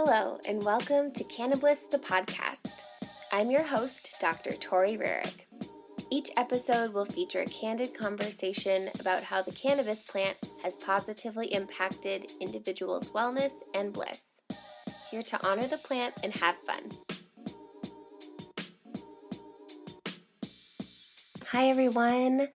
Hello, and welcome to Cannabis the Podcast. I'm your host, Dr. Tori Rarick. Each episode will feature a candid conversation about how the cannabis plant has positively impacted individuals' wellness and bliss. Here to honor the plant and have fun. Hi, everyone.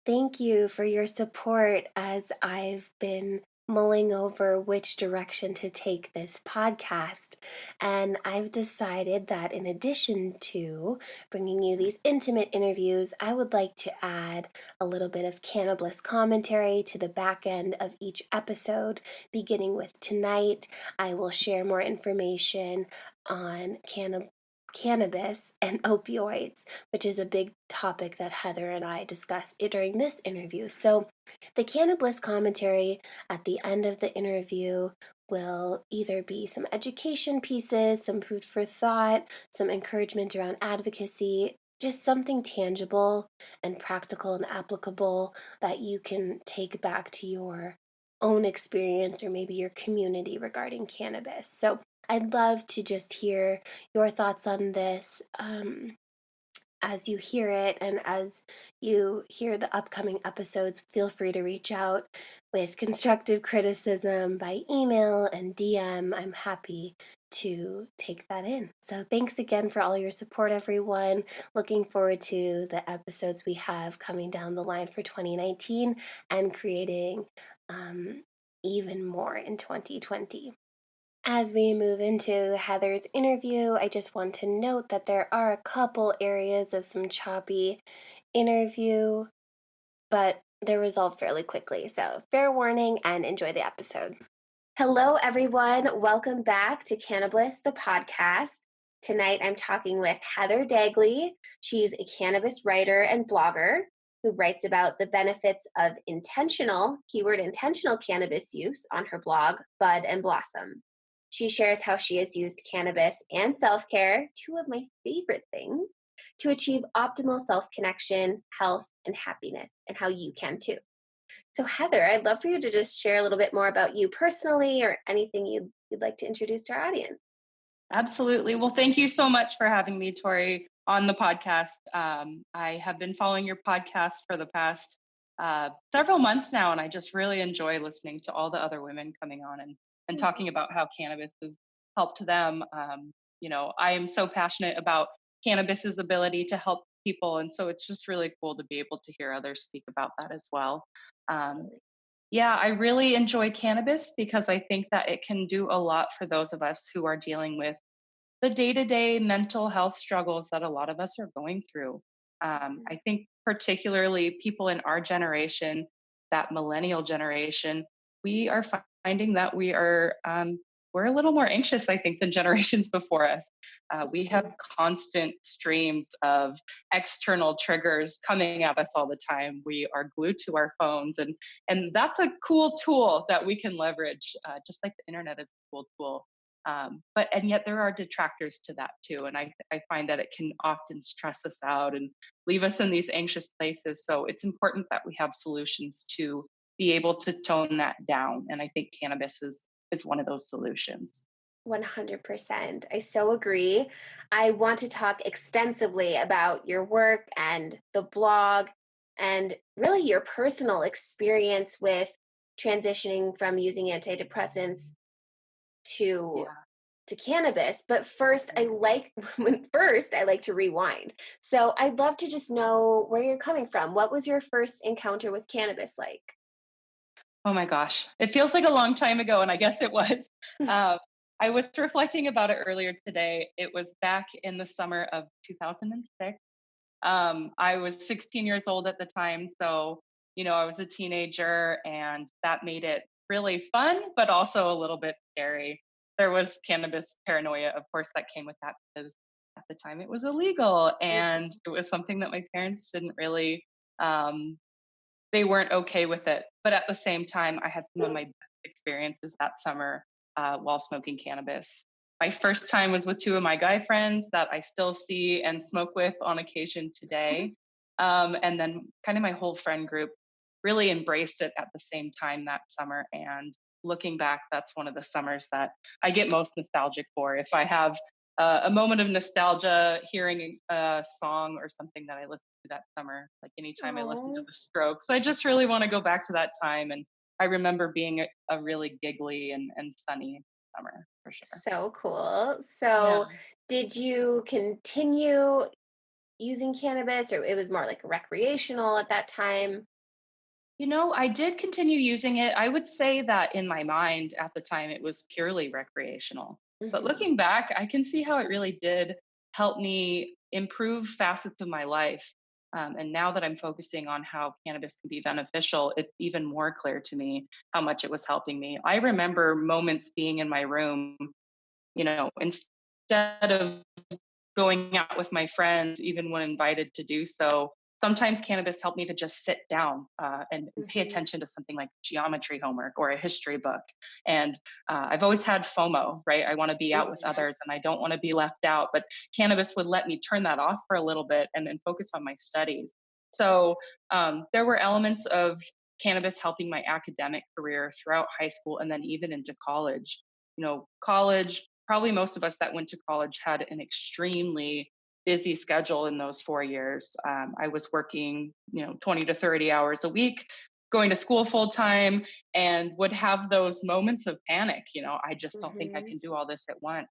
Thank you for your support as I've been mulling over which direction to take this podcast. And I've decided that in addition to bringing you these intimate interviews, I would like to add a little bit of cannabis commentary to the back end of each episode. Beginning with tonight, I will share more information on cannabis and opioids, which is a big topic that Heather and I discussed during this interview. So the cannabis commentary at the end of the interview will either be some education pieces, some food for thought, some encouragement around advocacy, just something tangible and practical and applicable that you can take back to your own experience or maybe your community regarding cannabis. So I'd love to just hear your thoughts on this as you hear it, and as you hear the upcoming episodes, feel free to reach out with constructive criticism by email and DM. I'm happy to take that in. So thanks again for all your support, everyone. Looking forward to the episodes we have coming down the line for 2019 and creating even more in 2020. As we move into Heather's interview, I just want to note that there are a couple areas of some choppy interview, but they're resolved fairly quickly. So fair warning and enjoy the episode. Hello, everyone. Welcome back to Cannabis the Podcast. Tonight I'm talking with Heather Dagley. She's a cannabis writer and blogger who writes about the benefits of intentional cannabis use on her blog, Bud and Blossom. She shares how she has used cannabis and self-care, two of my favorite things, to achieve optimal self-connection, health, and happiness, and how you can too. So Heather, I'd love for you to just share a little bit more about you personally or anything you'd like to introduce to our audience. Absolutely. Well, thank you so much for having me, Tori, on the podcast. I have been following your podcast for the past several months now, and I just really enjoy listening to all the other women coming on and talking about how cannabis has helped them. I am so passionate about cannabis's ability to help people, and so it's just really cool to be able to hear others speak about that as well. Yeah, I really enjoy cannabis because I think that it can do a lot for those of us who are dealing with the day-to-day mental health struggles that a lot of us are going through. I think particularly people in our generation, that millennial generation, we are finding that we're a little more anxious, I think, than generations before us. We have constant streams of external triggers coming at us all the time. We are glued to our phones, and that's a cool tool that we can leverage, just like the internet is a cool tool. And yet there are detractors to that too. And I find that it can often stress us out and leave us in these anxious places. So it's important that we have solutions to be able to tone that down. And I think cannabis is one of those solutions. 100%. I so agree. I want to talk extensively about your work and the blog and really your personal experience with transitioning from using antidepressants to cannabis. But first, I like to rewind. So I'd love to just know where you're coming from. What was your first encounter with cannabis like? Oh my gosh, it feels like a long time ago, and I guess it was. I was reflecting about it earlier today. It was back in the summer of 2006. I was 16 years old at the time, so I was a teenager, and that made it really fun, but also a little bit scary. There was cannabis paranoia, of course, that came with that because at the time it was illegal, and it was something that my parents didn't really, they weren't okay with it. But at the same time, I had some of my best experiences that summer while smoking cannabis. My first time was with two of my guy friends that I still see and smoke with on occasion today. And then kind of my whole friend group really embraced it at the same time that summer and looking back, that's one of the summers that I get most nostalgic for. If I have a moment of nostalgia hearing a song or something that I listened to that summer, like anytime I listen to Oh, the Strokes, I just really want to go back to that time. And I remember being a really giggly and sunny summer for sure. so cool. Yeah. So, did you continue using cannabis, or it was more like recreational at that time? I did continue using it. I would say that in my mind at the time, it was purely recreational. But Hmm. looking back, I can see how it really did help me improve facets of my life. And now that I'm focusing on how cannabis can be beneficial, it's even more clear to me how much it was helping me. I remember moments being in my room, instead of going out with my friends, even when invited to do so. Sometimes cannabis helped me to just sit down and pay Hmm. attention to something like geometry homework or a history book. And I've always had FOMO, right? I want to be out with Hmm. others and I don't want to be left out. But cannabis would let me turn that off for a little bit and then focus on my studies. So there were elements of cannabis helping my academic career throughout high school and then even into college. College, probably most of us that went to college had an extremely busy schedule in those 4 years. I was working, 20 to 30 hours a week, going to school full time, and would have those moments of panic. I just don't think I Hmm. can do all this at once.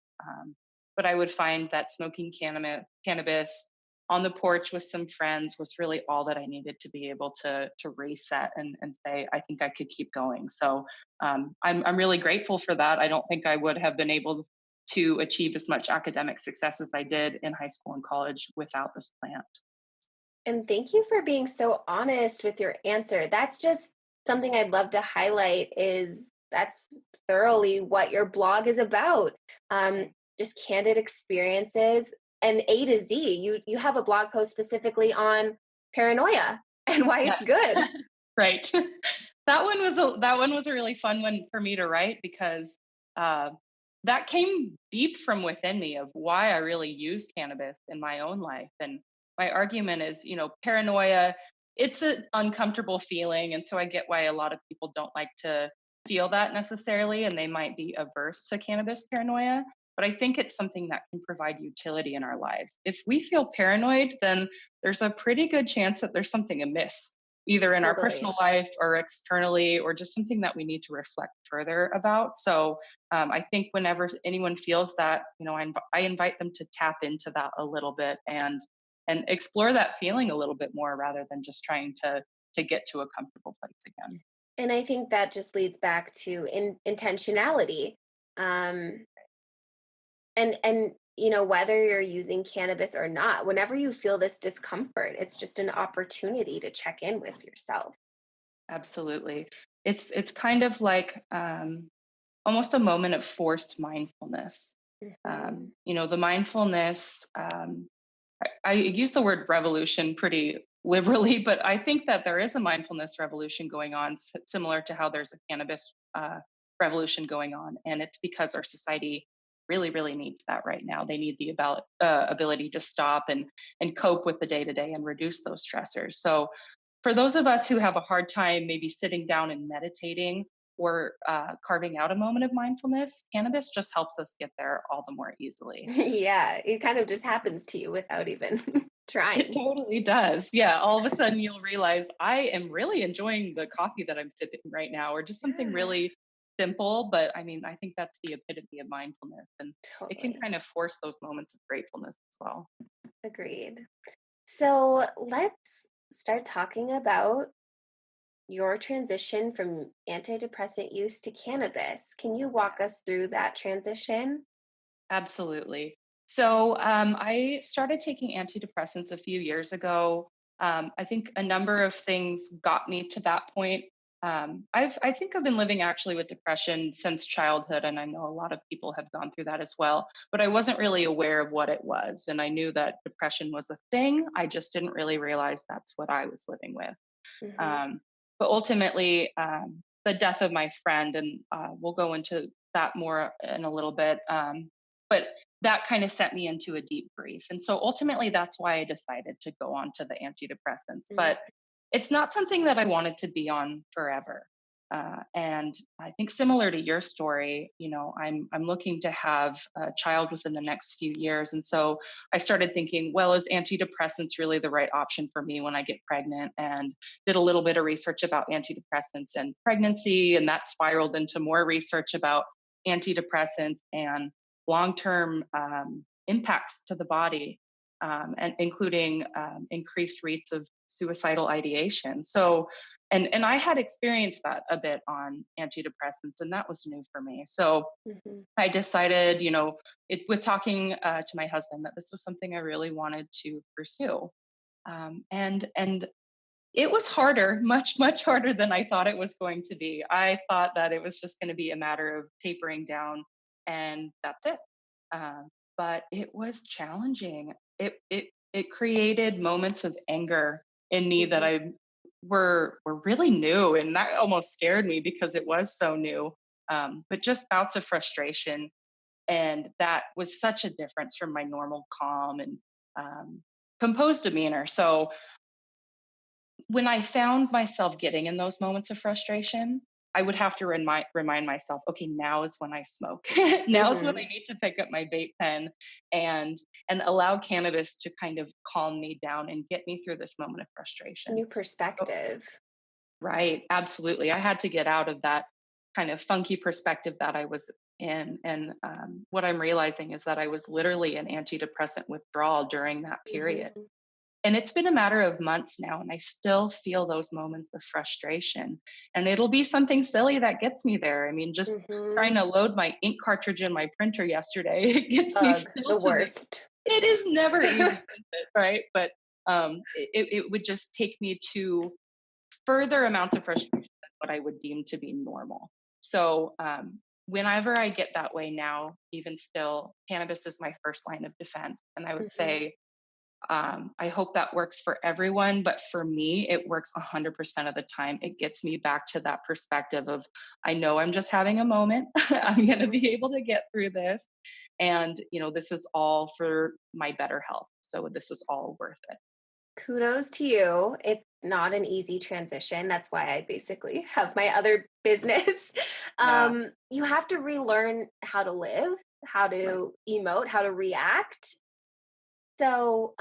But I would find that smoking cannabis on the porch with some friends was really all that I needed to be able to reset and say, I think I could keep going. So I'm really grateful for that. I don't think I would have been able to achieve as much academic success as I did in high school and college without this plant. And thank you for being so honest with your answer. That's just something I'd love to highlight is that's thoroughly what your blog is about. Um, Right. just candid experiences and A to Z. You have a blog post specifically on paranoia and why it's Yes. good. Right. That one was a really fun one for me to write because uh, that came deep from within me of why I really use cannabis in my own life. And my argument is, paranoia, it's an uncomfortable feeling. And so I get why a lot of people don't like to feel that necessarily, and they might be averse to cannabis paranoia. But I think it's something that can provide utility in our lives. If we feel paranoid, then there's a pretty good chance that there's something amiss either in our Totally. personal life or externally, or just something that we need to reflect further about. So I think whenever anyone feels that, I invite them to tap into that a little bit and explore that feeling a little bit more rather than just trying to get to a comfortable place again. And I think that just leads back to intentionality. Um, and whether you're using cannabis or not, whenever you feel this discomfort, it's just an opportunity to check in with yourself. Absolutely. It's kind of like almost a moment of forced mindfulness. Mhm. The mindfulness, I use the word revolution pretty liberally, but I think that there is a mindfulness revolution going on, similar to how there's a cannabis revolution going on. And it's because our society really, really needs that right now. They need the ability to stop and cope with the day to day and reduce those stressors. So for those of us who have a hard time maybe sitting down and meditating or carving out a moment of mindfulness, cannabis just helps us get there all the more easily. Yeah, it kind of just happens to you without even It trying. totally does. Yeah, all of a sudden you'll realize I am really enjoying the coffee that I'm sipping right now, or just something Yeah, really simple. But I mean, I think that's the epitome of mindfulness, and it can totally. kind of force those moments of gratefulness as well. Agreed. So let's start talking about your transition from antidepressant use to cannabis. Can you walk us through that transition? Absolutely. So I started taking antidepressants a few years ago. I think a number of things got me to that point. I think I've been living actually with depression since childhood, and I know a lot of people have gone through that as well. But I wasn't really aware of what it was, and I knew that depression was a thing. I just didn't really realize that's what I was living with. Hmm. Um, but ultimately, the death of my friend, and we'll go into that more in a little bit. But that kind of sent me into a deep grief. And so ultimately, that's why I decided to go on to the antidepressants. But it's not something that I wanted to be on forever. And I think similar to your story, I'm looking to have a child within the next few years. And so I started thinking, well, is antidepressants really the right option for me when I get pregnant? And did a little bit of research about antidepressants and pregnancy, and that spiraled into more research about antidepressants and long-term impacts to the body, and including increased rates of suicidal ideation. So, and I had experienced that a bit on antidepressants, and that was new for me. So Mhm. I decided, with talking to my husband, that this was something I really wanted to pursue. And it was harder, much harder than I thought it was going to be. I thought that it was just going to be a matter of tapering down, and that's it. But it was challenging. It created moments of anger in me that Mhm. I were really new, and that almost scared me because it was so new. But just bouts of frustration, and that was such a difference from my normal calm and composed demeanor. So when I found myself getting in those moments of frustration, I would have to remind myself, okay, now is when I smoke. Now is when I Mhm. need to pick up my vape pen and allow cannabis to kind of calm me down and get me through this moment of frustration. New Oh, perspective. right, absolutely. I had to get out of that kind of funky perspective that I was in, and what I'm realizing is that I was literally in antidepressant withdrawal during that period. Mhm. And it's been a matter of months now, and I still feel those moments of frustration. And it'll be something silly that gets me there. I mean, just trying Mhm. to load my ink cartridge in my printer yesterday, it gets me Ugh, still the to this. worst. It is never easy, is it, right? But it would just take me to further amounts of frustration than what I would deem to be normal. So whenever I get that way now, even still, cannabis is my first line of defense. And I would Mhm. say, I hope that works for everyone, but for me, it works 100% of the time. It gets me back to that perspective of, I know I'm just having a moment. I'm going to Mhm. be able to get through this. And, this is all for my better health. So this is all worth it. Kudos to you. It's not an easy transition. That's why I basically have my other business. Yeah, You have to relearn how to live, how right. to emote, how to react. So,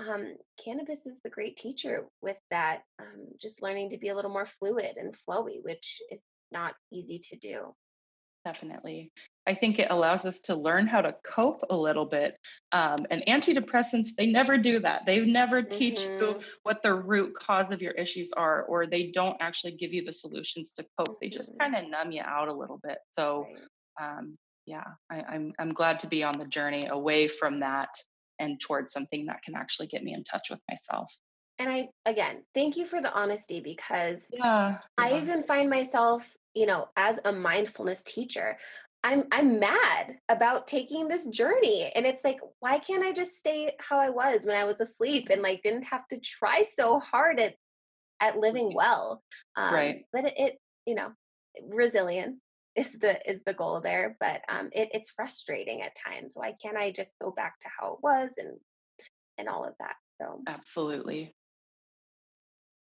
cannabis is the great teacher with that. Just learning to be a little more fluid and flowy, which is not easy to do. Definitely. I think it allows us to learn how to cope a little bit. And antidepressants, they never do that. They never teach you Hmm. what the root cause of your issues are, or they don't actually give you the solutions to cope. They just Hmm. kind of numb you out a little bit. So, Right. yeah, I'm glad to be on the journey away from that and towards something that can actually get me in touch with myself. And again, thank you for the honesty because Yeah, I yeah. even find myself, as a mindfulness teacher, I'm mad about taking this journey. And it's like, why can't I just stay how I was when I was asleep and like didn't have to try so hard at living Right. well? Right. But you know, resilience is the goal there. But it's frustrating at times. Why can't I just go back to how it was and all of that? So Absolutely.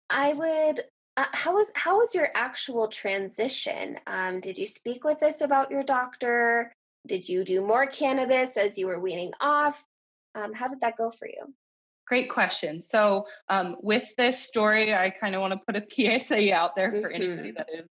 I would. How was your actual transition? Did you speak with this about your doctor? Did you do more cannabis as you were weaning off? How did that go for you? Great question. So, with this story, I kind of want to put a PSA out there for anybody Hmm. that is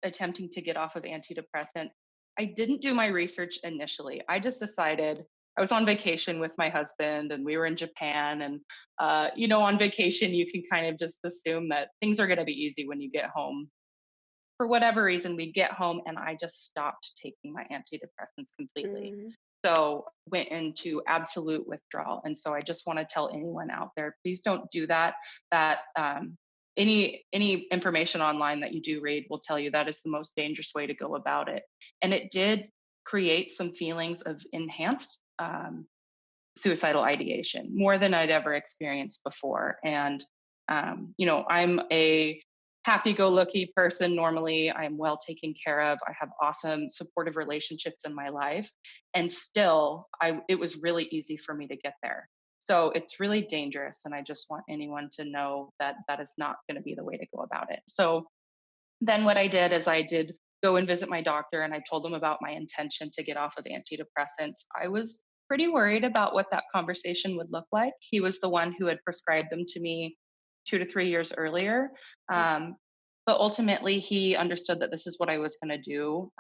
attempting to get off of antidepressants. I didn't do my research initially. I just decided I was on vacation with my husband and we were in Japan. And, on vacation, you can kind of just assume that things are going to be easy when you get home. For whatever reason, we get home and I just stopped taking my antidepressants completely. Mm. So went into absolute withdrawal. And so I just want to tell anyone out there, please don't do that. That any information online that you do read will tell you that is the most dangerous way to go about it. And it did create some feelings of enhanced suicidal ideation, more than I'd ever experienced before. And I'm a happy-go-lucky person normally. I'm well taken care of. I have awesome supportive relationships in my life, and still, it was really easy for me to get there. So it's really dangerous, and I just want anyone to know that that is not going to be the way to go about it. So then what I did is I did go and visit my doctor, and I told him about my intention to get off of antidepressants. I was pretty worried about what that conversation would look like. He was the one who had prescribed them to me 2 to 3 years earlier. Um, but ultimately, he understood that this is what I was going to do.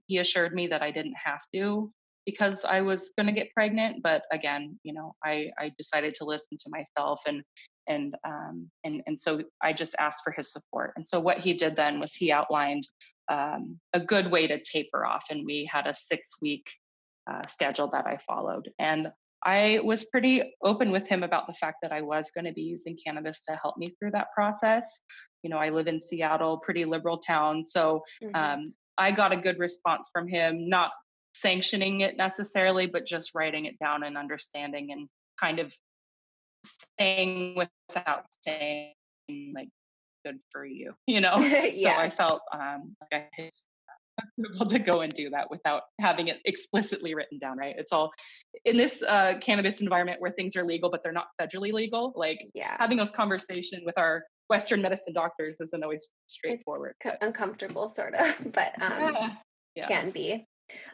He assured me that I didn't have to because I was going to get pregnant. But again, I decided to listen to myself, and so I just asked for his support. And so what he did then was he outlined a good way to taper off, and we had a 6 week schedule that I followed. And I was pretty open with him about the fact that I was going to be using cannabis to help me through that process. I live in Seattle, pretty liberal town, so Mm-hmm. I got a good response from him, not sanctioning it necessarily, but just writing it down and understanding and kind of saying without saying, like, good for you, So Yeah. I felt like I was able to go and do that without having it explicitly written down, right? It's all in this cannabis environment where things are legal, but they're not federally legal. Like, Yeah. having those conversations with our Western medicine doctors isn't always It's straightforward, but uncomfortable, sort of, but yeah, yeah, can be.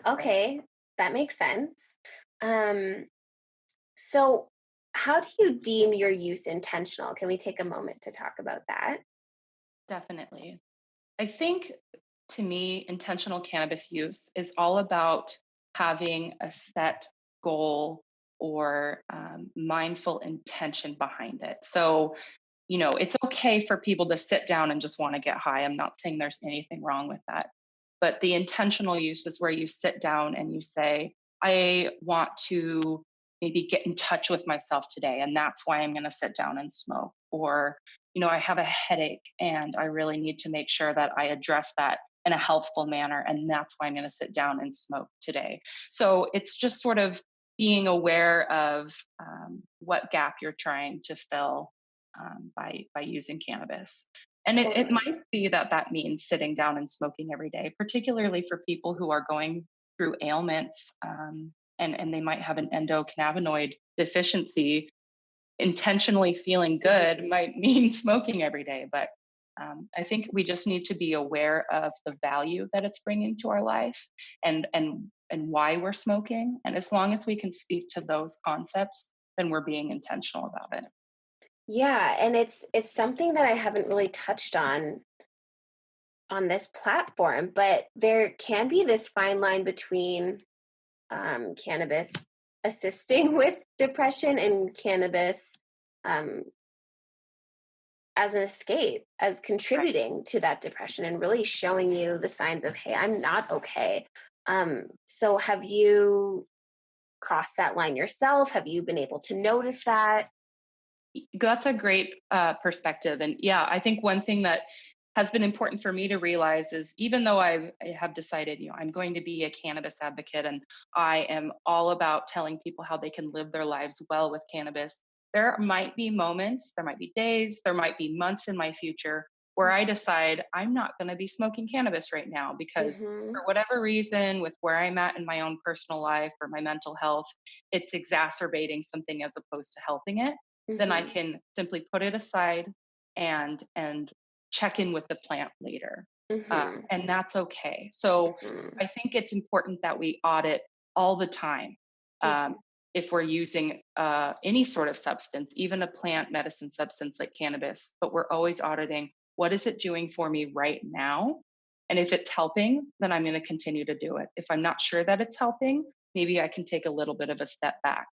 right. Okay, that makes sense. Um, so, how do you deem your use intentional? Can we take a moment to talk about that? Definitely. I think, to me, intentional cannabis use is all about having a set goal or mindful intention behind it. So, it's okay for people to sit down and just want to get high. I'm not saying there's anything wrong with that. But the intentional use is where you sit down and you say, I want to maybe get in touch with myself today. And that's why I'm going to sit down and smoke. Or, I have a headache and I really need to make sure that I address that in a healthful manner. And that's why I'm going to sit down and smoke today. So it's just sort of being aware of what gap you're trying to fill by using cannabis. And it Totally. might be that means sitting down and smoking every day, particularly for people who are going through ailments, and they might have an endocannabinoid deficiency. Intentionally feeling good Mhm. might mean smoking every day, but I think we just need to be aware of the value that it's bringing to our life, and why we're smoking. And as long as we can speak to those concepts, then we're being intentional about it. Yeah, and it's something that I haven't really touched on this platform, but there can be this fine line between cannabis assisting with depression and cannabis um, as an escape, as Right. contributing to that depression and really showing you the signs of, hey, I'm not okay. So have you crossed that line yourself? Have you been able to notice that? That's a great perspective. And yeah, I think one thing that has been important for me to realize is, even though I have decided, I'm going to be a cannabis advocate and I am all about telling people how they can live their lives well with cannabis, there might be moments, there might be days, there might be months in my future where I decide I'm not going to be smoking cannabis right now because, Mm-hmm. for whatever reason, with where I'm at in my own personal life or my mental health, it's exacerbating something as opposed to helping it. Then I Mm-hmm. can simply put it aside and check in with the plant later. Mm-hmm. And that's okay. So Mm-hmm. I think it's important that we audit all the time. Um, Mm-hmm. if we're using any sort of substance, even a plant medicine substance like cannabis, but we're always auditing, what is it doing for me right now? And if it's helping, then I'm going to continue to do it. If I'm not sure that it's helping, maybe I can take a little bit of a step back.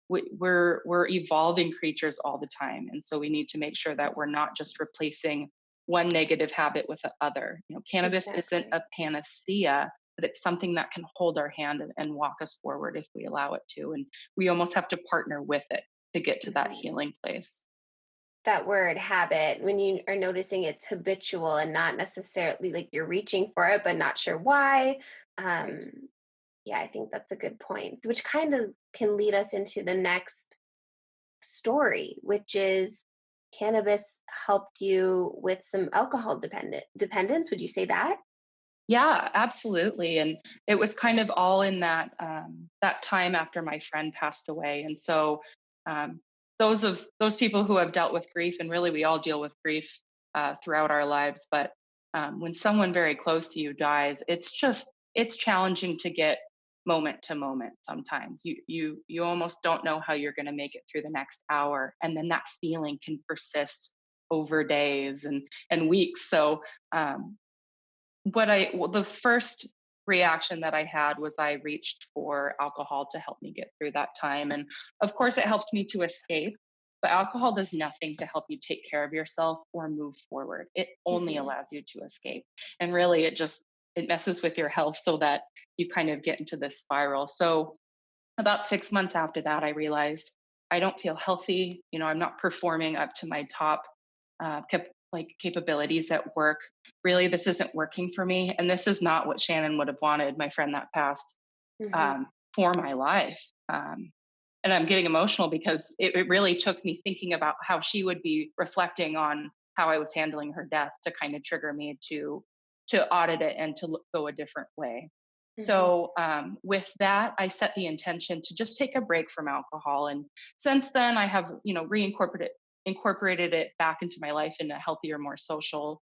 We're evolving creatures all the time, and so we need to make sure that we're not just replacing one negative habit with the other. Cannabis isn't Exactly. a panacea, but it's something that can hold our hand and walk us forward if we allow it to, and we almost have to partner with it to get to that Mm-hmm. healing place. That word habit, when you are noticing it's habitual and not necessarily like you're reaching for it but not sure why. Right. um yeah, I think that's a good point, which kind of can lead us into the next story, which is cannabis helped you with some alcohol dependence, would you say that? Yeah, absolutely. And it was kind of all in that time after my friend passed away. And so, um, those people who have dealt with grief, and really we all deal with grief throughout our lives, but when someone very close to you dies, it's challenging to get moment to moment. Sometimes you almost don't know how you're going to make it through the next hour, and then that feeling can persist over days and weeks. So the first reaction that I had was I reached for alcohol to help me get through that time. And of course, it helped me to escape, but alcohol does nothing to help you take care of yourself or move forward. It only Hmm. allows you to escape. And really, it messes with your health so that you kind of get into this spiral. So about 6 months after that, I realized I don't feel healthy. I'm not performing up to my top capabilities at work. Really, this isn't working for me. And this is not what Shannon would have wanted, my friend that passed, Hmm. for my life. And I'm getting emotional because it really took me thinking about how she would be reflecting on how I was handling her death to kind of trigger me to audit it and to go a different way. Hmm. So with that, I set the intention to just take a break from alcohol. And since then, I have incorporated it back into my life in a healthier, more social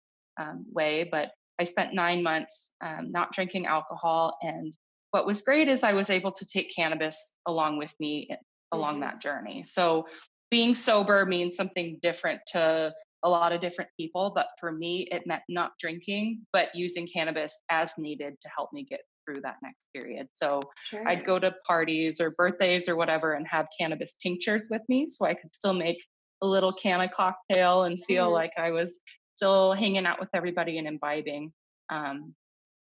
way. But I spent 9 months not drinking alcohol, and what was great is I was able to take cannabis along with me along Hmm. that journey. So being sober means something different to a lot of different people, but for me, it meant not drinking, but using cannabis as needed to help me get through that next period. So I'd Sure. go to parties or birthdays or whatever and have cannabis tinctures with me so I could still make a little can of cocktail and feel Hmm. like I was still hanging out with everybody and imbibing. Um,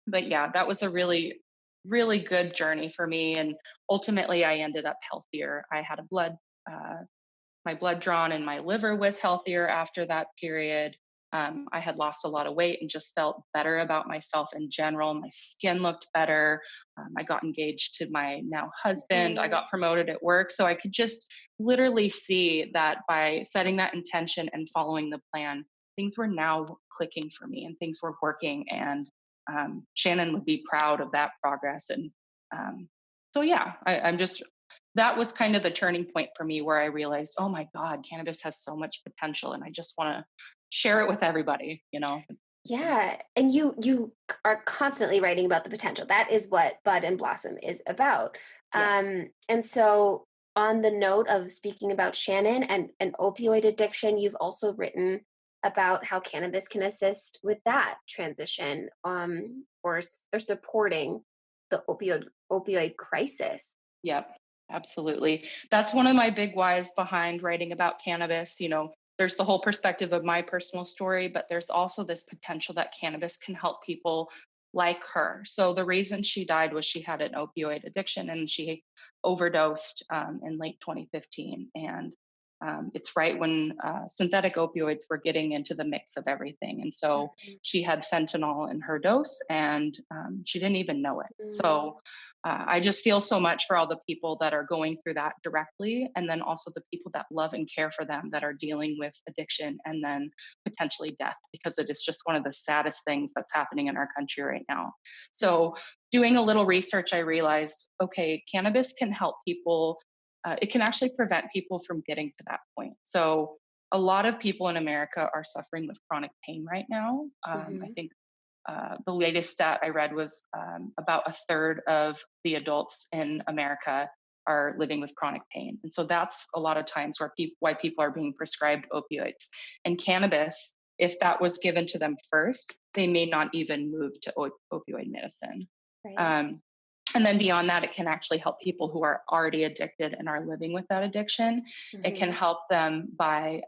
but yeah, that was a really, really good journey for me. And ultimately, I ended up healthier. I had my blood drawn and my liver was healthier after that period. I had lost a lot of weight and just felt better about myself in general. My skin looked better. I got engaged to my now husband. I Hmm. got promoted at work. So I could just literally see that by setting that intention and following the plan, things were now clicking for me and things were working. And Shannon would be proud of that progress. And so, yeah, I'm just that was kind of the turning point for me where I realized, oh my God, cannabis has so much potential and I just want to share it with everybody. Yeah, and you are constantly writing about the potential. That is what Bud and Blossom is about. Yes. And so, on the note of speaking about Shannon and opioid addiction, you've also written about how cannabis can assist with that transition, or supporting the opioid crisis. Yep, absolutely. That's one of my big whys behind writing about cannabis. There's the whole perspective of my personal story, but there's also this potential that cannabis can help people like her. So the reason she died was she had an opioid addiction and she overdosed in late 2015. And it's right when synthetic opioids were getting into the mix of everything. And so Mhm. she had fentanyl in her dose and she didn't even know it. Mm. So I just feel so much for all the people that are going through that directly, and then also the people that love and care for them that are dealing with addiction and then potentially death, because it is just one of the saddest things that's happening in our country right now. So, Mhm. doing a little research, I realized okay, cannabis can help people, it can actually prevent people from getting to that point. So, a lot of people in America are suffering with chronic pain right now. I Mhm. think the latest stat I read was about a third of the adults in America are living with chronic pain. And so that's a lot of times why people are being prescribed opioids. And cannabis, if that was given to them first, they may not even move to opioid medicine. Right. Um, and then beyond that, it can actually help people who are already addicted and are living with that addiction. It can Mhm. help them by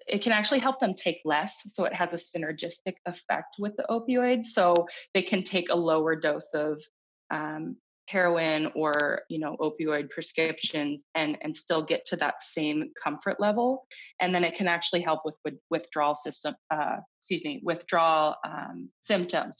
it can actually help them take less. So it has a synergistic effect with the opioids. So they can take a lower dose of um, heroin or opioid prescriptions and still get to that same comfort level. And then it can actually help with withdrawal symptoms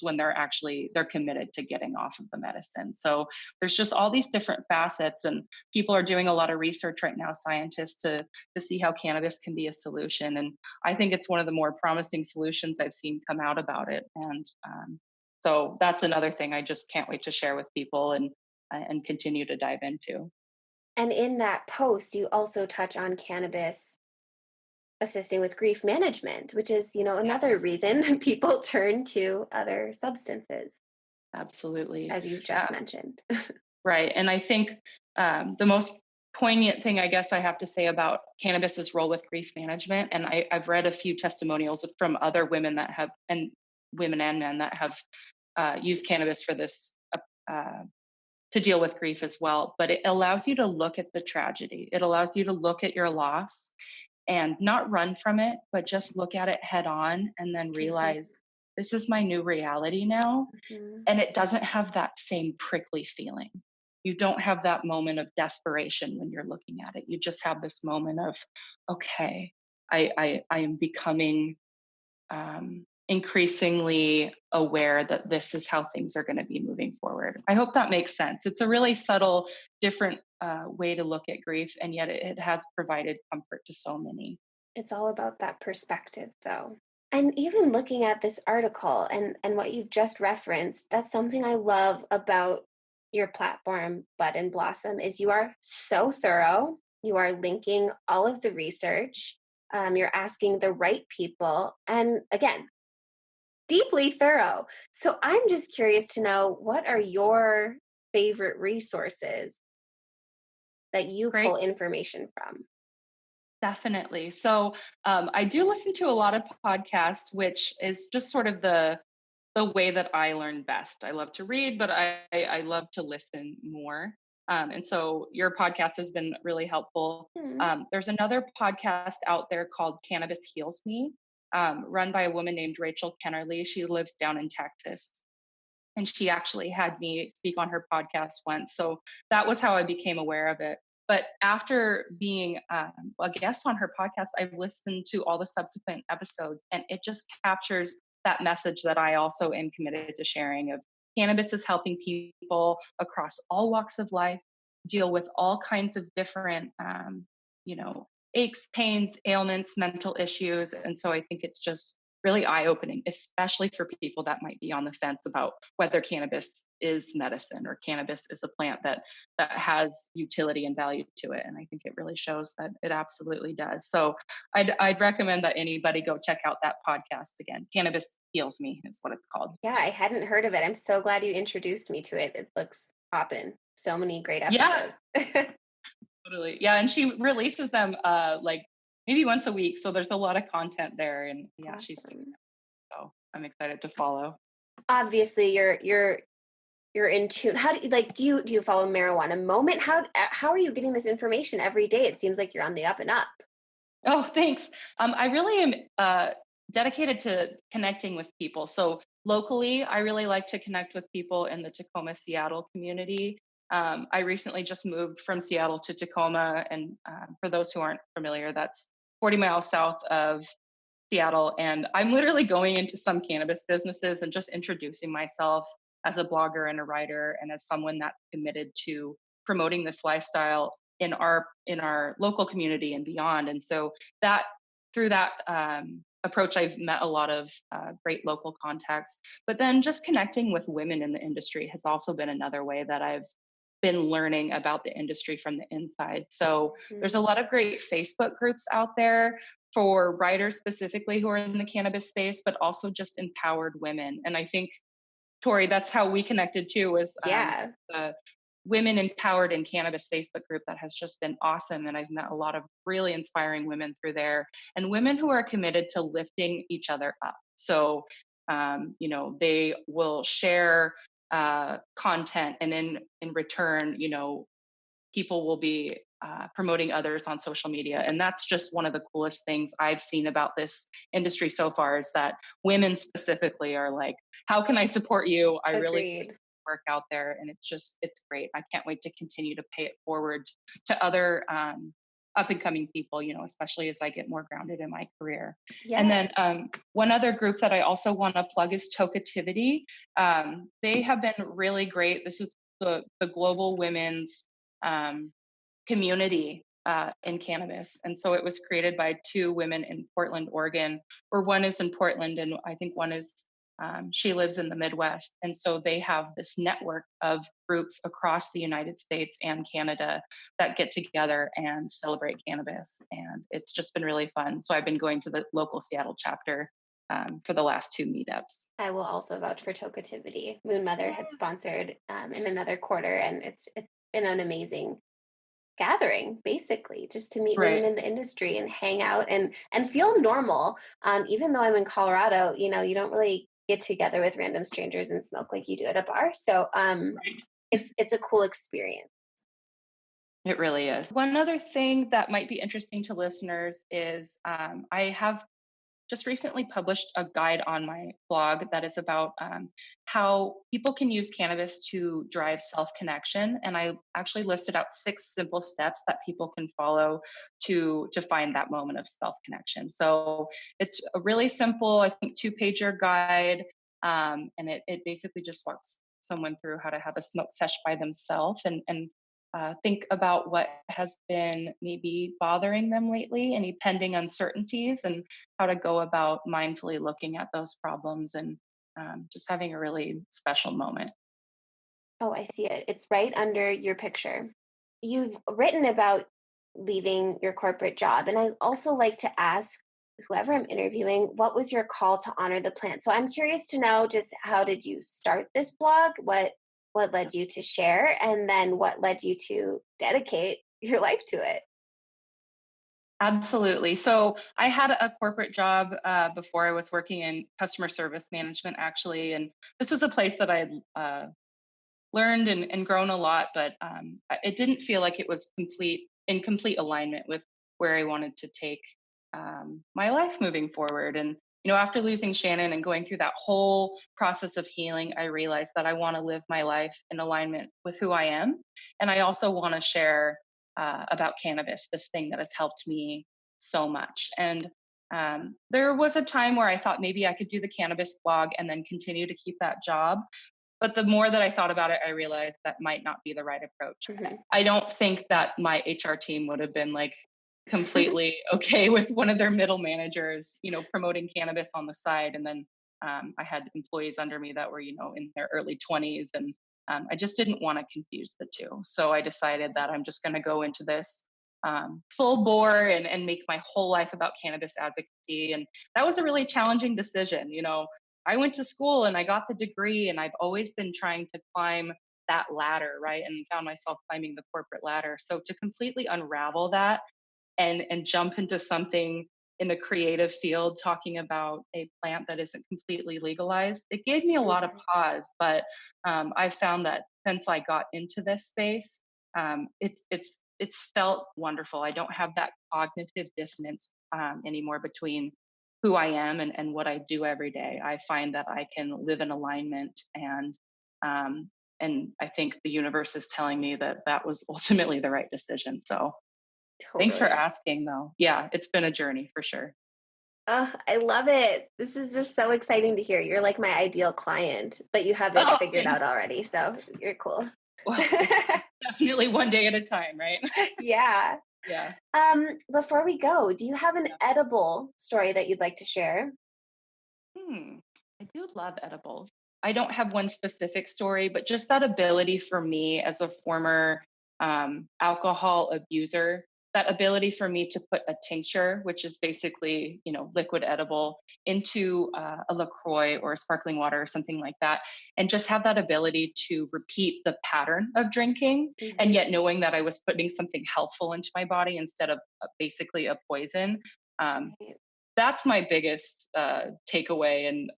when they're committed to getting off of the medicine. So there's just all these different facets, and people are doing a lot of research right now, scientists, to see how cannabis can be a solution. And I think it's one of the more promising solutions I've seen come out about it. And so that's another thing I just can't wait to share with people and continue to dive into. And in that post, you also touch on cannabis assisting with grief management, which is, another Yes, reason people turn to other substances, absolutely. as you've just Uh, mentioned. right. And I think the most poignant thing I guess I have to say about cannabis's role with grief management, and I've read a few testimonials from other women that have, and women and men that have used cannabis for this uh, to deal with grief as well. But it allows you to look at the tragedy. It allows you to look at your loss and not run from it, but just look at it head on and then Mhm, realize this is my new reality now. mhm. And it doesn't have that same prickly feeling. You don't have that moment of desperation when you're looking at it. You just have this moment of, okay, I am becoming increasingly aware that this is how things are going to be moving forward. I hope that makes sense. It's a really subtle, different way to look at grief, and yet it has provided comfort to so many. It's all about that perspective, though. And even looking at this article and what you've just referenced, that's something I love about your platform, Bud and Blossom, is you are so thorough. You are linking all of the research. You're asking the right people, and again, deeply thorough. So I'm just curious to know, what are your favorite resources that you pull Great. information from? Definitely. So I do listen to a lot of podcasts, which is just sort of the way that I learn best. I love to read, but I love to listen more. And so your podcast has been really helpful. Hmm. There's another podcast out there called Cannabis Heals Me, run by a woman named Rachel Kennerly. She lives down in Texas. And she actually had me speak on her podcast once. So that was how I became aware of it. But after being a guest on her podcast, I've listened to all the subsequent episodes, and it just captures that message that I also am committed to sharing of cannabis is helping people across all walks of life deal with all kinds of different, you know, aches, pains, ailments, mental issues. And so I think it's just really eye opening, especially for people that might be on the fence about whether cannabis is medicine or cannabis is a plant that has utility and value to it. And I think it really shows that it absolutely does. So I'd recommend that anybody go check out that podcast again. Cannabis Heals Me is what it's called. Yeah, I hadn't heard of it. I'm so glad you introduced me to it. It looks poppin'. So many great Yeah, episodes. totally. Yeah, and she releases them like maybe once a week. So there's a lot of content there. And yeah, she's Awesome. so I'm excited to follow. Obviously, you're in tune. How do you like? Do you follow Marijuana Moment? How are you getting this information every day? It seems like you're on the up and up. Oh, thanks. I really am dedicated to connecting with people. So locally, I really like to connect with people in the Tacoma, Seattle community. I recently just moved from Seattle to Tacoma, and for those who aren't familiar, that's 40 miles south of Seattle. And I'm literally going into some cannabis businesses and just introducing myself as a blogger and a writer and as someone that's committed to promoting this lifestyle in our local community and beyond. And so that through that approach, I've met a lot of great local contacts. But then just connecting with women in the industry has also been another way that I've been learning about the industry from the inside. So there's a Mhm. lot of great Facebook groups out there for writers specifically who are in the cannabis space, but also just empowered women. And I think, Tori, that's how we connected too, was Yeah, the Women Empowered in Cannabis Facebook group that has just been awesome. And I've met a lot of really inspiring women through there and women who are committed to lifting each other up. So, they will share content and in return, people will be promoting others on social media. And that's just one of the coolest things I've seen about this industry so far is that women specifically are like, how can I support you? I really agreed. work out there. And it's great. I can't wait to continue to pay it forward to other up and coming people, especially as I get more grounded in my career. And Yeah. then one other group that I also want to plug is Tokativity. They have been really great. This is the global women's um, community in cannabis. And so it was created by two women in Portland, Oregon, or one is in Portland and I think one is She lives in the Midwest. And so they have this network of groups across the United States and Canada that get together and celebrate cannabis. And it's just been really fun. So I've been going to the local Seattle chapter for the last two meetups. I will also vouch for Tokativity. Moon Mother had sponsored in another quarter, and it's been an amazing gathering, basically, just to meet women Right. in the industry and hang out and feel normal. Even though I'm in Colorado, you don't really get together with random strangers and smoke like you do at a bar. So Right. it's a cool experience. It really is. One other thing that might be interesting to listeners is I have just recently published a guide on my blog that is about how people can use cannabis to drive self-connection. And I actually listed out 6 simple steps that people can follow to find that moment of self-connection. So it's a really simple, I think, 2-pager guide. And it basically just walks someone through how to have a smoke sesh by themselves and think about what has been maybe bothering them lately, any pending uncertainties, and how to go about mindfully looking at those problems and just having a really special moment. Oh, I see it. It's right under your picture. You've written about leaving your corporate job, and I also like to ask whoever I'm interviewing, what was your call to honor the plant? So I'm curious to know, just how did you start this blog? What led you to share, and then what led you to dedicate your life to it? Absolutely. So I had a corporate job before. I was working in customer service management, actually, and this was a place that I had learned and grown a lot, but it didn't feel like it was in complete alignment with where I wanted to take my life moving forward. And after losing Shannon and going through that whole process of healing, I realized that I want to live my life in alignment with who I am, and I also want to share about cannabis, this thing that has helped me so much. And there was a time where I thought maybe I could do the cannabis blog and then continue to keep that job, but the more that I thought about it, I realized that might not be the right approach. Mhm. I don't think that my HR team would have been like completely okay with one of their middle managers, promoting cannabis on the side. And then I had employees under me that were, in their early 20s. And I just didn't want to confuse the two. So I decided that I'm just going to go into this full bore and make my whole life about cannabis advocacy. And that was a really challenging decision. I went to school and I got the degree, and I've always been trying to climb that ladder, right? And found myself climbing the corporate ladder. So to completely unravel that and jump into something in the creative field talking about a plant that isn't completely legalized, it gave me a lot of Mhm. pause. But I found that since I got into this space, it's felt wonderful. I don't have that cognitive dissonance anymore between who I am and what I do every day. I find that I can live in alignment, um, and I think the universe is telling me that that was ultimately the right decision. So thanks for Totally. asking, though. Yeah, it's been a journey for sure. Oh, I love it. This is just so exciting to hear. You're like my ideal client, but you have it Oh, figured out thanks. already. So you're cool. Well, it's definitely one day at a time, right? Yeah. Yeah. Before we go, do you have an Yeah. edible story that you'd like to share? Hmm. I do love edibles. I don't have one specific story, but just that ability for me as a former alcohol abuser, that ability for me to put a tincture, which is basically, liquid edible, into a LaCroix or a sparkling water or something like that, and just have that ability to repeat the pattern of drinking, and Hmm. yet knowing that I was putting something healthful into my body instead of basically a poison. Um, Right. that's my biggest takeaway and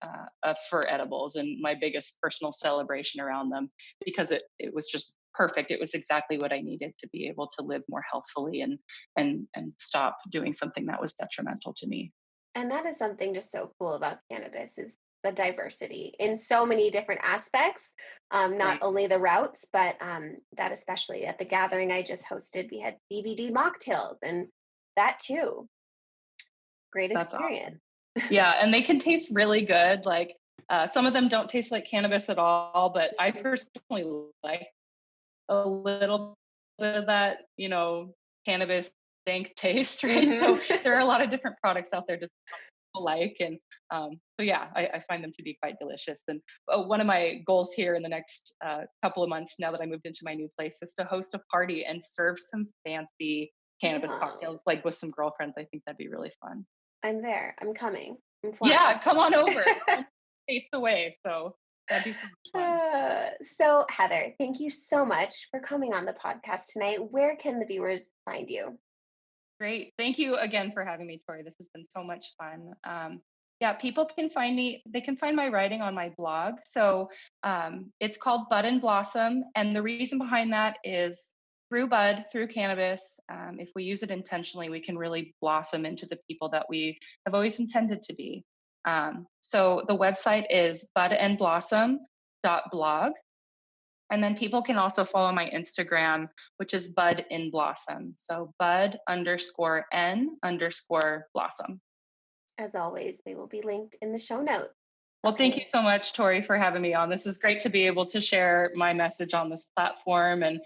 for edibles, and my biggest personal celebration around them, because it was just perfect. It was exactly what I needed to be able to live more healthfully and stop doing something that was detrimental to me. And that is something just so cool about cannabis is the diversity in so many different aspects. Not Right. only the routes, but that especially at the gathering I just hosted, we had CBD mocktails, and that too, great That's experience. awesome. Yeah, and they can taste really good. Like some of them don't taste like cannabis at all, but I personally like a little bit of that, cannabis dank taste, right? Hmm. So there are a lot of different products out there. people like. And so yeah, I find them to be quite delicious. And one of my goals here in the next couple of months, now that I moved into my new place, is to host a party and serve some fancy cannabis Yeah, cocktails, like with some girlfriends. I think that'd be really fun. I'm there. I'm coming. I'm flying. Yeah, come on over. It's only states away, so that'd be so much fun. So, Heather, thank you so much for coming on the podcast tonight. Where can the viewers find you? Great. Thank you again for having me, Tori. This has been so much fun. Yeah, people can find me, they can find my writing on my blog. So it's called Bud and Blossom. And the reason behind that is through bud, through cannabis, if we use it intentionally, we can really blossom into the people that we have always intended to be. So the website is budandblossom.blog. And then people can also follow my Instagram, which is Bud in Blossom. So Bud_N_Blossom. As always, they will be linked in the show notes. Well, thank you Okay. so much, Tori, for having me on. This is great to be able to share my message on this platform, and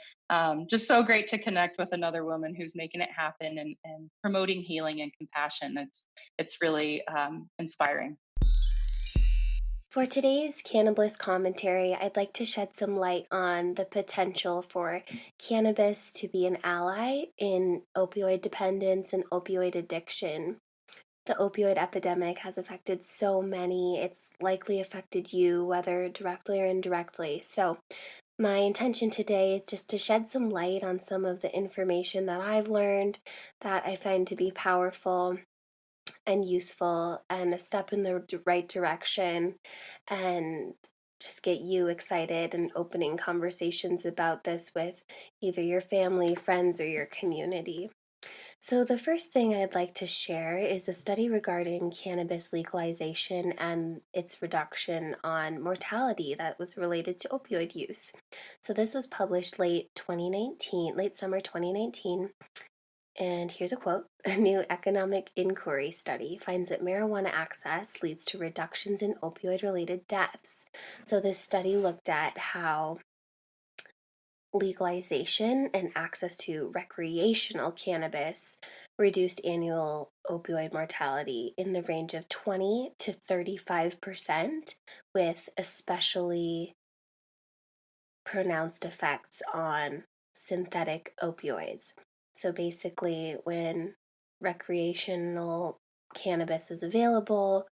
just so great to connect with another woman who's making it happen and promoting healing and compassion. It's really inspiring. For today's cannabis commentary, I'd like to shed some light on the potential for cannabis to be an ally in opioid dependence and opioid addiction. The opioid epidemic has affected so many. It's likely affected you, whether directly or indirectly. So, my intention today is just to shed some light on some of the information that I've learned that I find to be powerful and useful and a step in the right direction, and just get you excited and opening conversations about this with either your family, friends, or your community. So, the first thing I'd like to share is a study regarding cannabis legalization and its reduction on mortality that was related to opioid use. So, this was published late summer 2019. And here's a quote. A new economic inquiry study finds that marijuana access leads to reductions in opioid related deaths. So, this study looked at how legalization and access to recreational cannabis reduced annual opioid mortality in the range of 20 to 35%, with especially pronounced effects on synthetic opioids. So basically, when recreational cannabis is available,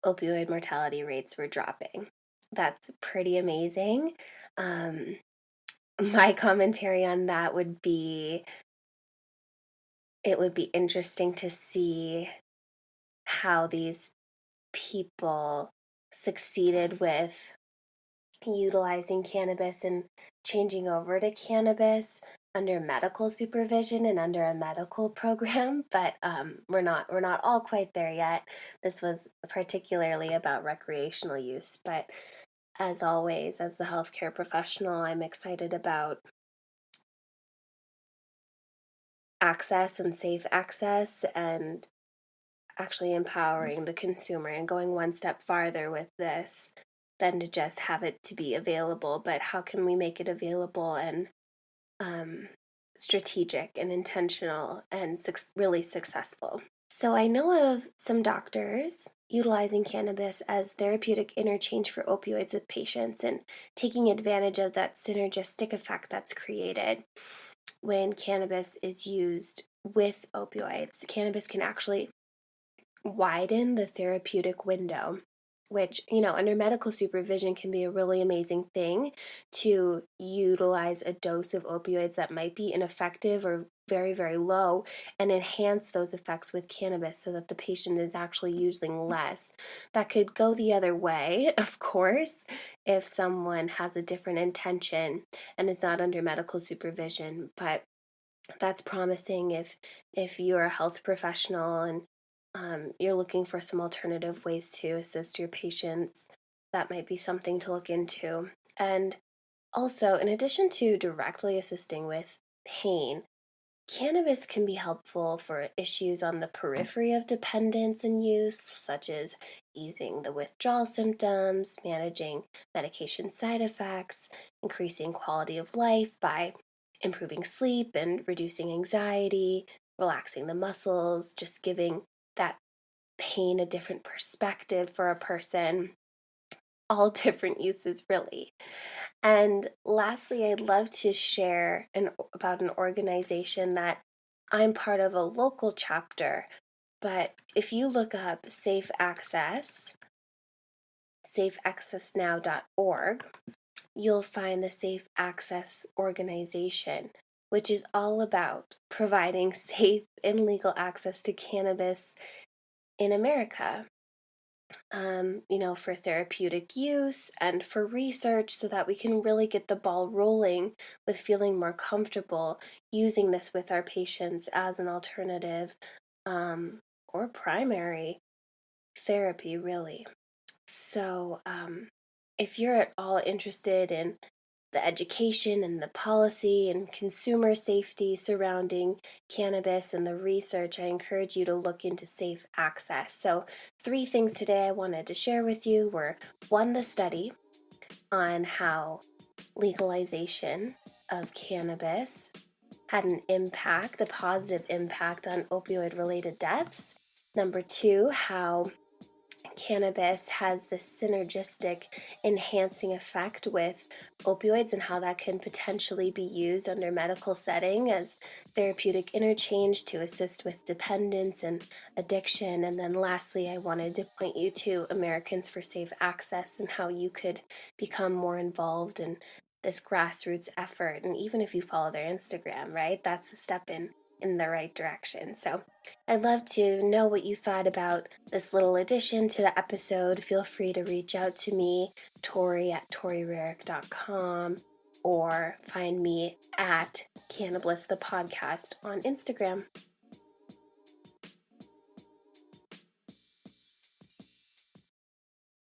opioid mortality rates were dropping. That's pretty amazing. My commentary on that would be it would be interesting to see how these people succeeded with utilizing cannabis and changing over to cannabis under medical supervision and under a medical program, but we're not all quite there yet. This was particularly about recreational use, but as always, as the healthcare professional, I'm excited about access and safe access, and actually empowering the consumer and going one step farther with this than to just have it to be available, but how can we make it available and strategic and intentional and really successful. So I know of some doctors utilizing cannabis as therapeutic interchange for opioids with patients and taking advantage of that synergistic effect that's created when cannabis is used with opioids. Cannabis can actually widen the therapeutic window, which, under medical supervision can be a really amazing thing to utilize a dose of opioids that might be ineffective or very, very low and enhance those effects with cannabis so that the patient is actually using less. That could go the other way, of course, if someone has a different intention and is not under medical supervision, but that's promising if you're a health professional and you're looking for some alternative ways to assist your patients. That might be something to look into. And also, in addition to directly assisting with pain, cannabis can be helpful for issues on the periphery of dependence and use, such as easing the withdrawal symptoms, managing medication side effects, increasing quality of life by improving sleep and reducing anxiety, relaxing the muscles, just giving that paint a different perspective for a person, all different uses, really. And lastly, I'd love to share about an organization that I'm part of, a local chapter. But if you look up Safe Access, safeaccessnow.org, you'll find the Safe Access organization, which is all about providing safe and legal access to cannabis in America. For therapeutic use and for research so that we can really get the ball rolling with feeling more comfortable using this with our patients as an alternative or primary therapy, really. So, if you're at all interested in the education and the policy and consumer safety surrounding cannabis and the research, I encourage you to look into safe access. So, 3 things today I wanted to share with you were: one, the study on how legalization of cannabis had an impact, a positive impact on opioid related deaths. Number 2, how cannabis has this synergistic enhancing effect with opioids and how that can potentially be used under medical setting as therapeutic interchange to assist with dependence and addiction. And then lastly, I wanted to point you to Americans for Safe Access and how you could become more involved in this grassroots effort. And even if you follow their Instagram, right, that's a step in the right direction. So I'd love to know what you thought about this little addition to the episode. Feel free to reach out to me, Tori@ToriRarick.com, or find me at Cannabis the Podcast on Instagram.